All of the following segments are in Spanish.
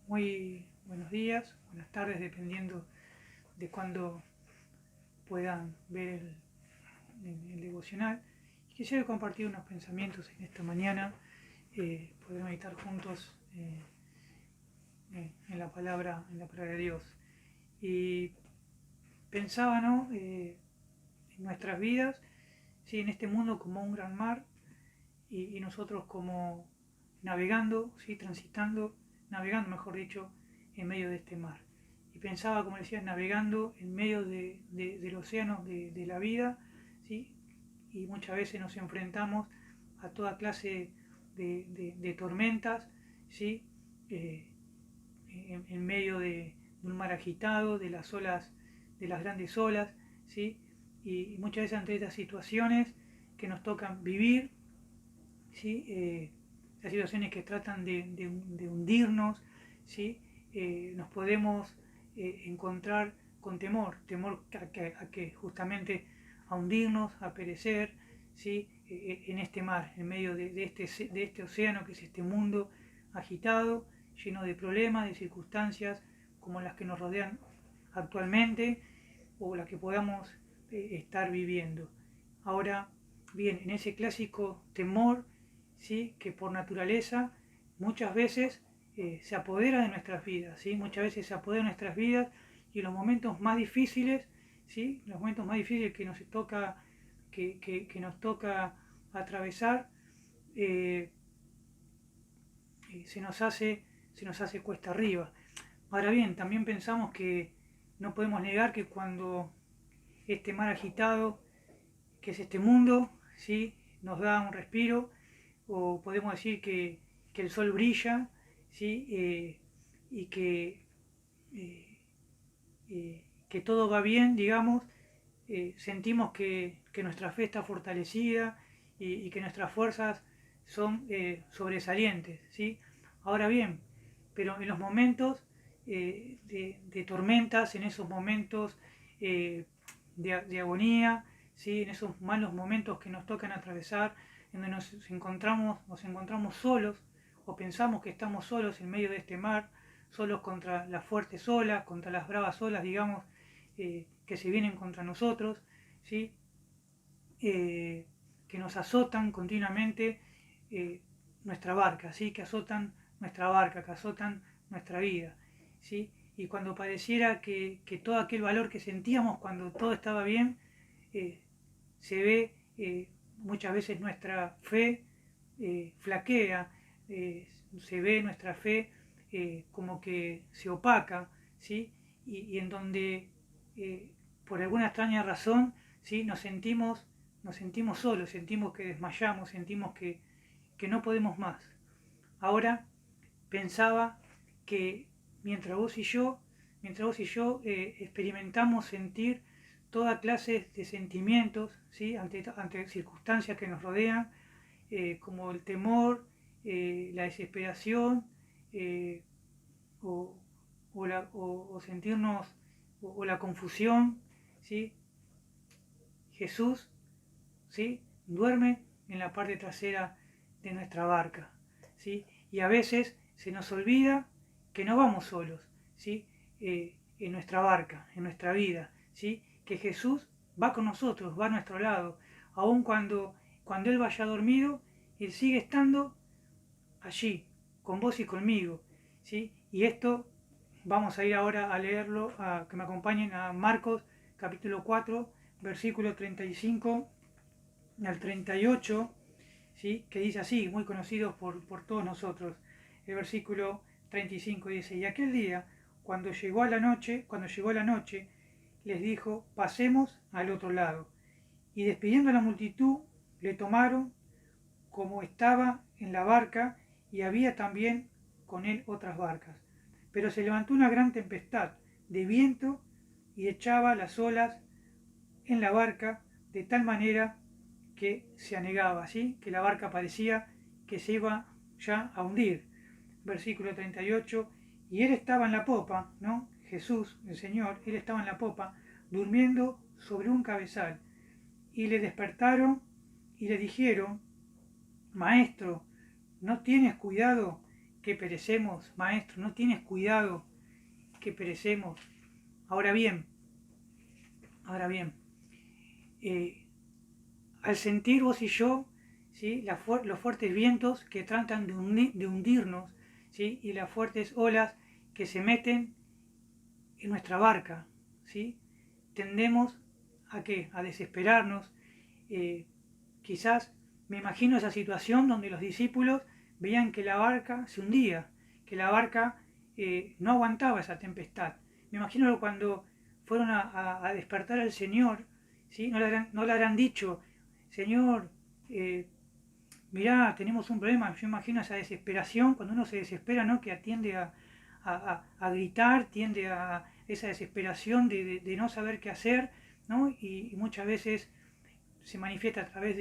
Muy buenos días, buenas tardes, dependiendo de cuándo puedan ver el devocional. Quisiera compartir unos pensamientos en esta mañana, poder meditar juntos en la palabra de Dios. Y pensaba, ¿no? En nuestras vidas, ¿sí? En este mundo como un gran mar y nosotros como navegando, ¿sí? Navegando, mejor dicho, en medio de este mar. Y pensaba, como decía, navegando en medio del océano de la vida, ¿sí? Y muchas veces nos enfrentamos a toda clase de tormentas, ¿sí? Eh, en medio de un mar agitado, de las olas, de las grandes olas, ¿sí? Y muchas veces ante estas situaciones que nos tocan vivir, ¿sí? Las situaciones que tratan de hundirnos, ¿sí? Nos podemos encontrar con temor a que justamente a hundirnos, a perecer, ¿sí? En este mar, en medio de este océano que es este mundo agitado, lleno de problemas, de circunstancias como las que nos rodean actualmente o las que podamos estar viviendo. Ahora bien, en ese clásico temor, ¿sí? Que por naturaleza muchas veces se apodera de nuestras vidas, ¿sí? Muchas veces se apodera de nuestras vidas y en los momentos más difíciles, ¿sí? Los momentos más difíciles que nos toca atravesar, eh, se nos hace cuesta arriba. Ahora bien, también pensamos que no podemos negar que cuando este mar agitado, que es este mundo, ¿sí? Nos da un respiro, o podemos decir que el sol brilla, ¿sí? Y eh, que todo va bien, digamos, sentimos que nuestra fe está fortalecida y que nuestras fuerzas son sobresalientes, ¿sí? Ahora bien, pero en los momentos de tormentas, en esos momentos de agonía, ¿sí? En esos malos momentos que nos tocan atravesar, en donde nos encontramos solos o pensamos que estamos solos en medio de este mar, solos contra las fuertes olas, contra las bravas olas, digamos, que se vienen contra nosotros, ¿sí? Que nos azotan continuamente nuestra barca, ¿sí? Que azotan nuestra barca, que azotan nuestra vida, ¿sí? Y cuando pareciera que todo aquel valor que sentíamos cuando todo estaba bien, eh, se ve muchas veces nuestra fe flaquea, se ve nuestra fe como que se opaca, ¿sí? Y en donde por alguna extraña razón, ¿sí? Nos sentimos solos, sentimos que desmayamos, sentimos que no podemos más. Ahora pensaba que mientras vos y yo, experimentamos sentir toda clase de sentimientos, ¿sí? ante circunstancias que nos rodean, como el temor, la desesperación, eh, o, o sentirnos, o la confusión, ¿sí? Jesús, ¿sí? Duerme en la parte trasera de nuestra barca, ¿sí? Y a veces se nos olvida que no vamos solos, ¿sí? En nuestra barca, en nuestra vida, ¿sí? Que Jesús va con nosotros, va a nuestro lado, aun cuando Él vaya dormido, Él sigue estando allí, con vos y conmigo, ¿sí? Y esto vamos a ir ahora a leerlo, a que me acompañen a Marcos capítulo 4, versículo 35 al 38, ¿sí? Que dice así, muy conocidos por todos nosotros. El versículo 35 dice: y aquel día, cuando llegó la noche, les dijo: pasemos al otro lado. Y despidiendo a la multitud, le tomaron como estaba en la barca, y había también con él otras barcas. Pero se levantó una gran tempestad de viento y echaba las olas en la barca de tal manera que se anegaba, ¿sí? Que la barca parecía que se iba ya a hundir. Versículo 38, y él estaba en la popa, ¿no? Jesús, el Señor, él estaba en la popa, durmiendo sobre un cabezal. Y le despertaron y le dijeron: Maestro, ¿no tienes cuidado que perecemos, maestro, no tienes cuidado, que perecemos. Ahora bien, al sentir vos y yo, ¿sí?, los fuertes vientos que tratan de hundirnos, ¿sí?, y las fuertes olas que se meten en nuestra barca, ¿sí?, tendemos a ¿qué? A desesperarnos. Quizás me imagino esa situación donde los discípulos veían que la barca se hundía, que la barca no aguantaba esa tempestad. Me imagino cuando fueron a despertar al Señor, ¿sí?, no le habrán dicho: Señor, mirá, tenemos un problema. Yo imagino esa desesperación, cuando uno se desespera, ¿no?, que atiende a gritar, tiende a esa desesperación de no saber qué hacer, ¿no? Y muchas veces se manifiesta a través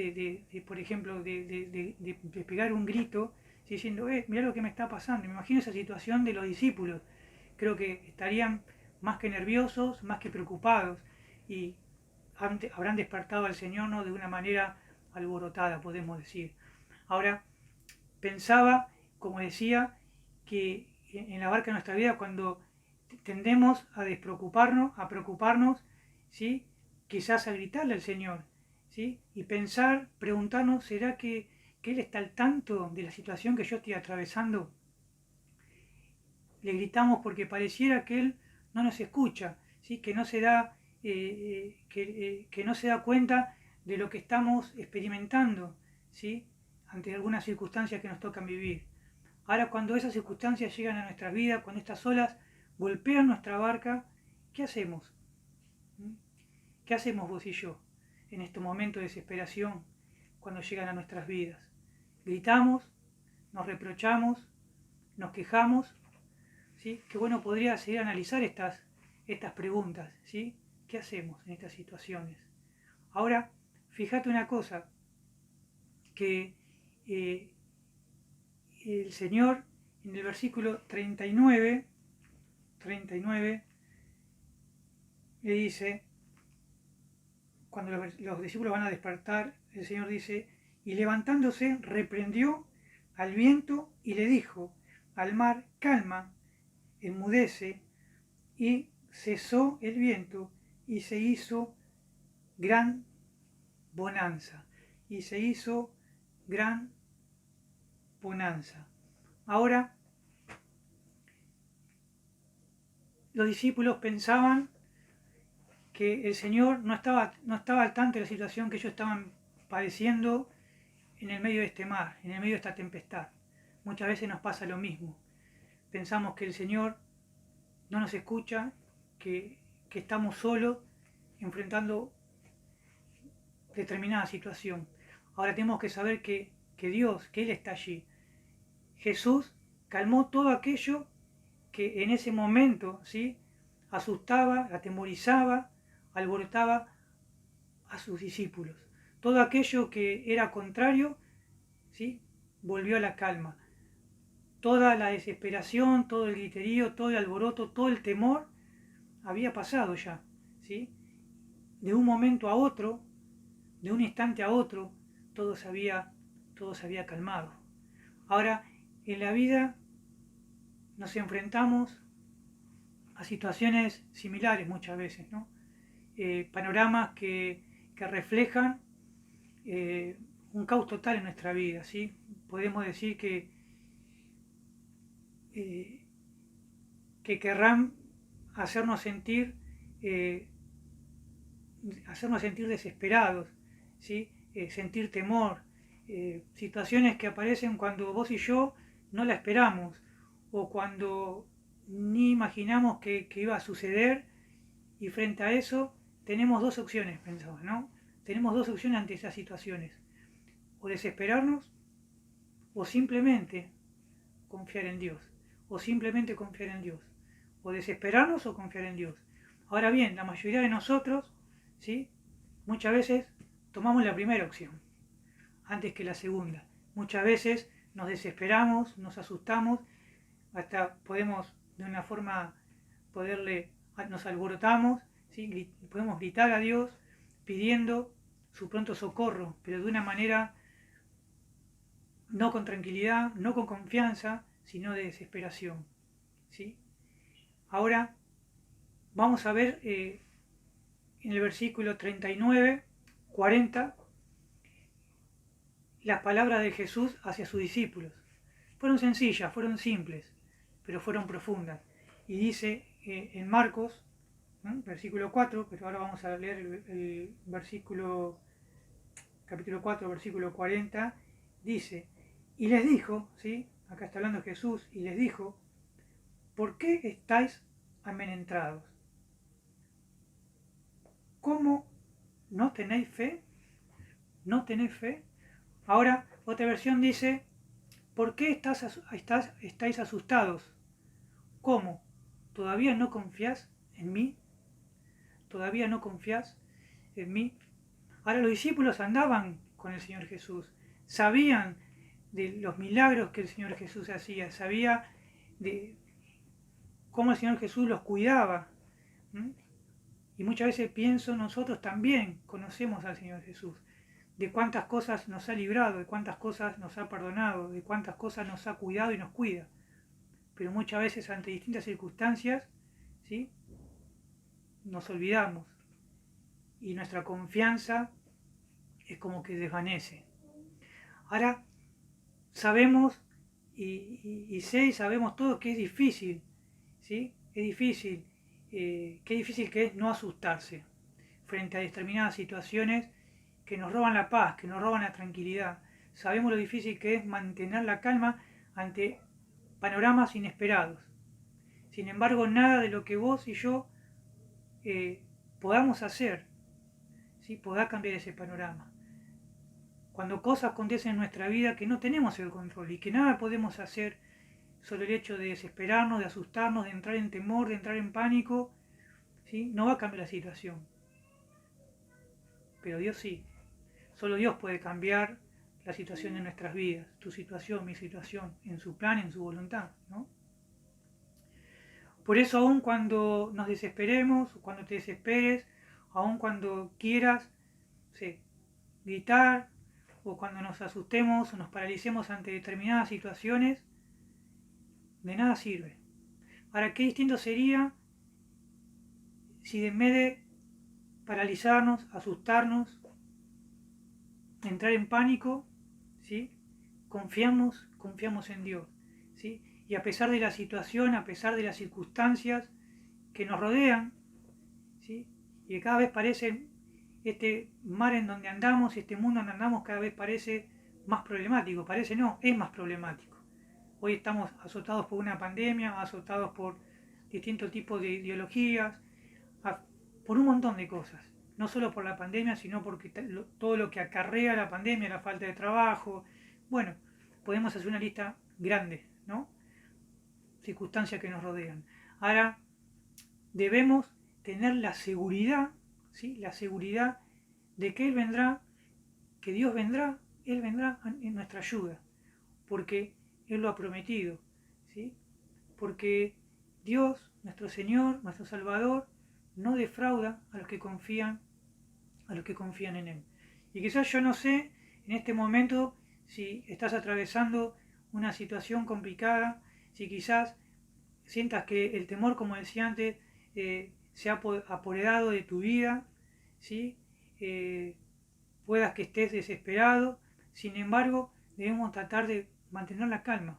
por ejemplo, de pegar un grito, ¿sí?, diciendo: mirá lo que me está pasando. Me imagino esa situación de los discípulos. Creo que estarían más que nerviosos, más que preocupados, y habrán despertado al Señor, ¿no?, de una manera alborotada, podemos decir. Ahora, pensaba, como decía, que en la barca de nuestra vida, cuando tendemos a despreocuparnos, a preocuparnos, ¿sí?, quizás a gritarle al Señor, ¿sí?, y pensar, preguntarnos: ¿será que Él está al tanto de la situación que yo estoy atravesando? Le gritamos porque pareciera que Él no nos escucha, ¿sí?, que no se da, que no se da cuenta de lo que estamos experimentando, ¿sí?, ante algunas circunstancias que nos tocan vivir. Ahora, cuando esas circunstancias llegan a nuestras vidas, cuando estas olas golpean nuestra barca, ¿qué hacemos? ¿Qué hacemos vos y yo en este momento de desesperación cuando llegan a nuestras vidas? ¿Gritamos? ¿Nos reprochamos? ¿Nos quejamos? ¿Sí? Qué bueno podría seguir a analizar estas preguntas, ¿sí? ¿Qué hacemos en estas situaciones? Ahora, fíjate una cosa, que el Señor en el versículo 39 le dice, cuando los discípulos van a despertar, el Señor dice: y levantándose reprendió al viento y le dijo al mar: calma, enmudece. Y cesó el viento y se hizo gran bonanza. Y se hizo gran bonanza. Ahora, los discípulos pensaban que el Señor no estaba al tanto de la situación que ellos estaban padeciendo en el medio de este mar, en el medio de esta tempestad. Muchas veces nos pasa lo mismo. Pensamos que el Señor no nos escucha, que estamos solos enfrentando determinada situación. Ahora tenemos que saber que Dios, que Él está allí. Jesús calmó todo aquello que en ese momento, ¿sí?, asustaba, atemorizaba, alborotaba a sus discípulos. Todo aquello que era contrario, ¿sí?, volvió a la calma. Toda la desesperación, todo el griterío, todo el alboroto, todo el temor había pasado ya, ¿sí? De un momento a otro, de un instante a otro, todo se había calmado. Ahora, en la vida nos enfrentamos a situaciones similares muchas veces, ¿no? Panoramas que reflejan un caos total en nuestra vida, ¿sí? Podemos decir eh, que querrán hacernos sentir desesperados, ¿sí? Sentir temor, situaciones que aparecen cuando vos y yo no la esperamos, o cuando ni imaginamos que iba a suceder, y frente a eso tenemos dos opciones, pensamos, ¿no? Tenemos dos opciones ante esas situaciones: o desesperarnos, o simplemente confiar en Dios, o simplemente confiar en Dios, o desesperarnos o confiar en Dios. Ahora bien, la mayoría de nosotros, ¿sí?, muchas veces tomamos la primera opción antes que la segunda. Muchas veces nos desesperamos, nos asustamos, hasta podemos de una forma nos alborotamos, ¿sí?, podemos gritar a Dios pidiendo su pronto socorro, pero de una manera no con tranquilidad, no con confianza, sino de desesperación, ¿sí? Ahora vamos a ver en el versículo 39, 40, las palabras de Jesús hacia sus discípulos. Fueron sencillas, fueron simples, pero fueron profundas. Y dice en Marcos, versículo 4, pero ahora vamos a leer el versículo, capítulo 4, versículo 40, dice, y les dijo, ¿sí? Acá está hablando Jesús, y les dijo, ¿por qué estáis amedrentados? ¿Cómo no tenéis fe? ¿No tenéis fe? Ahora, otra versión dice, ¿por qué estáis asustados? ¿Cómo? ¿Todavía no confías en mí? ¿Todavía no confías en mí? Ahora los discípulos andaban con el Señor Jesús, sabían de los milagros que el Señor Jesús hacía, sabía de cómo el Señor Jesús los cuidaba. Y muchas veces pienso, nosotros también conocemos al Señor Jesús, de cuántas cosas nos ha librado, de cuántas cosas nos ha perdonado, de cuántas cosas nos ha cuidado y nos cuida. Pero muchas veces ante distintas circunstancias, ¿sí?, nos olvidamos y nuestra confianza es como que desvanece. Ahora sabemos y sabemos todos que es difícil, ¿sí? Es difícil, qué difícil que es no asustarse frente a determinadas situaciones que nos roban la paz, que nos roban la tranquilidad. Sabemos lo difícil que es mantener la calma ante panoramas inesperados. Sin embargo, nada de lo que vos y yo podamos hacer, ¿sí?, podrá cambiar ese panorama. Cuando cosas acontecen en nuestra vida que no tenemos el control y que nada podemos hacer, solo el hecho de desesperarnos, de asustarnos, de entrar en temor, de entrar en pánico, ¿sí?, no va a cambiar la situación. Pero Dios sí. Solo Dios puede cambiar la situación de nuestras vidas, tu situación, mi situación, en su plan, en su voluntad, ¿no? Por eso, aun cuando nos desesperemos, cuando te desesperes, aun cuando quieras, sí, gritar, o cuando nos asustemos o nos paralicemos ante determinadas situaciones, de nada sirve. Ahora, qué distinto sería si en vez de paralizarnos, asustarnos, entrar en pánico, ¿sí?, confiamos en Dios, ¿sí? Y a pesar de la situación, a pesar de las circunstancias que nos rodean, ¿sí?, y que cada vez parece este mar en donde andamos, este mundo en donde andamos cada vez parece más problemático, parece no, es más problemático. Hoy estamos azotados por una pandemia, azotados por distintos tipos de ideologías, por un montón de cosas. No solo por la pandemia, sino porque todo lo que acarrea la pandemia, la falta de trabajo. Bueno, podemos hacer una lista grande, ¿no? Circunstancias que nos rodean. Ahora, debemos tener la seguridad, ¿sí?, la seguridad de que Él vendrá, que Dios vendrá, Él vendrá en nuestra ayuda, porque Él lo ha prometido, ¿sí? Porque Dios, nuestro Señor, nuestro Salvador, no defrauda a los que confían en Él. Y quizás yo no sé en este momento si estás atravesando una situación complicada, si quizás sientas que el temor, como decía antes, se ha apoderado de tu vida, ¿sí? Puedas que estés desesperado. Sin embargo, debemos tratar de mantener la calma,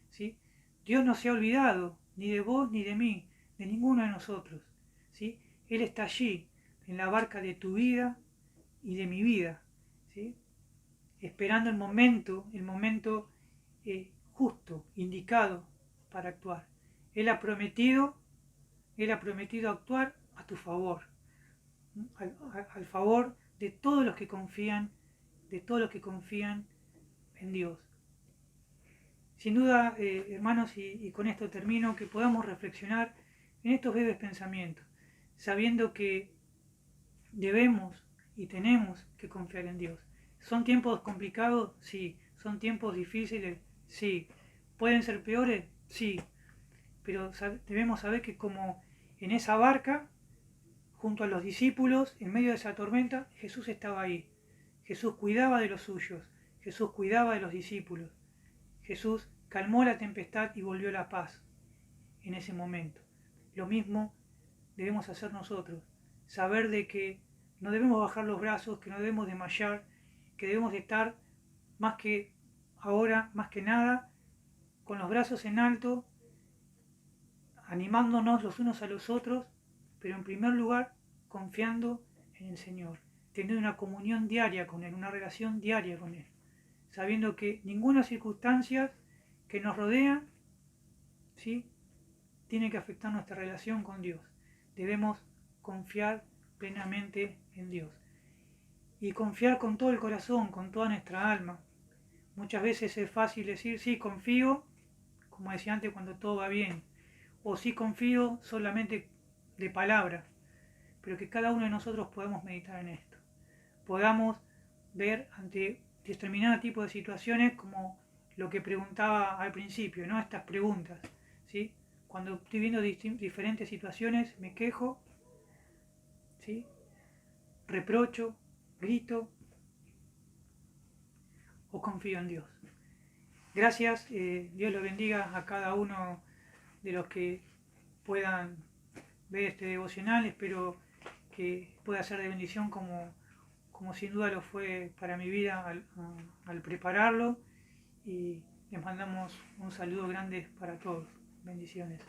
¿sí? Dios no se ha olvidado ni de vos ni de mí, de ninguno de nosotros, ¿sí? Él está allí, en la barca de tu vida y de mi vida, ¿sí?, esperando el momento justo, indicado para actuar. Él ha prometido actuar a tu favor, al favor de todos los que confían, en Dios. Sin duda, hermanos, y con esto termino, que podamos reflexionar en estos breves pensamientos, sabiendo que debemos y tenemos que confiar en Dios. ¿Son tiempos complicados? Sí. ¿Son tiempos difíciles? Sí. ¿Pueden ser peores? Sí. Pero debemos saber que como en esa barca, junto a los discípulos, en medio de esa tormenta, Jesús estaba ahí. Jesús cuidaba de los suyos. Jesús cuidaba de los discípulos. Jesús calmó la tempestad y volvió la paz en ese momento. Lo mismo debemos hacer nosotros, saber de que no debemos bajar los brazos, que no debemos desmayar, que debemos de estar más que ahora, más que nada, con los brazos en alto, animándonos los unos a los otros, pero en primer lugar confiando en el Señor, teniendo una comunión diaria con Él, una relación diaria con Él, sabiendo que ninguna circunstancia que nos rodea, ¿sí?, tiene que afectar nuestra relación con Dios. Debemos confiar plenamente en Dios y confiar con todo el corazón, con toda nuestra alma. Muchas veces es fácil decir, sí, confío, como decía antes, cuando todo va bien, o sí confío solamente de palabra, pero que cada uno de nosotros podamos meditar en esto, podamos ver ante determinado tipo de situaciones como lo que preguntaba al principio, ¿no? Estas preguntas, ¿sí? Cuando estoy viendo diferentes situaciones, me quejo, ¿sí?, reprocho, grito o confío en Dios. Gracias, Dios lo bendiga a cada uno de los que puedan ver este devocional. Espero que pueda ser de bendición como sin duda lo fue para mi vida al prepararlo. Y les mandamos un saludo grande para todos. Bendiciones.